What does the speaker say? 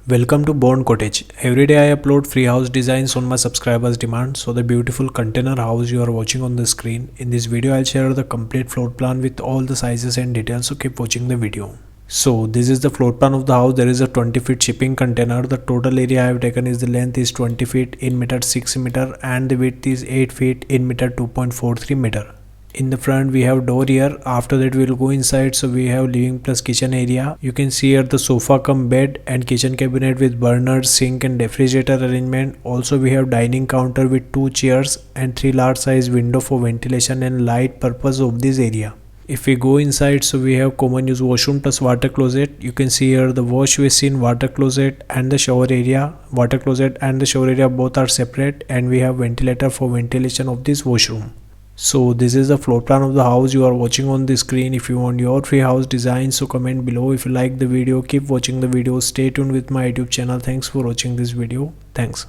Welcome to Born Cottage. Every day I upload free house designs on my subscribers' demand. So the beautiful container house you are watching on the screen. In this video I'll share the complete floor plan with all the sizes and details, so keep watching the video. So this is the floor plan of the house. There is a 20 feet shipping container. The total area I have taken is the length is 20 feet in meter 6 meter and the width is 8 feet in meter 2.43 meter. In the front we have door here. After that we'll go inside. So we have living plus kitchen area. You can see here the sofa come bed and kitchen cabinet with burner, sink and refrigerator arrangement. Also we have dining counter with 2 chairs and 3 large size window for ventilation and light purpose of this area. If we go inside, so we have common use washroom plus water closet. You can see here the wash basin, water closet and the shower area. Water closet and the shower area both are separate, and we have ventilator for ventilation of this washroom. So this is the floor plan of the house you are watching on the screen. If you want your free house design, so comment below. If you like the video, keep watching the video. Stay tuned with my YouTube channel. Thanks for watching this video. Thanks.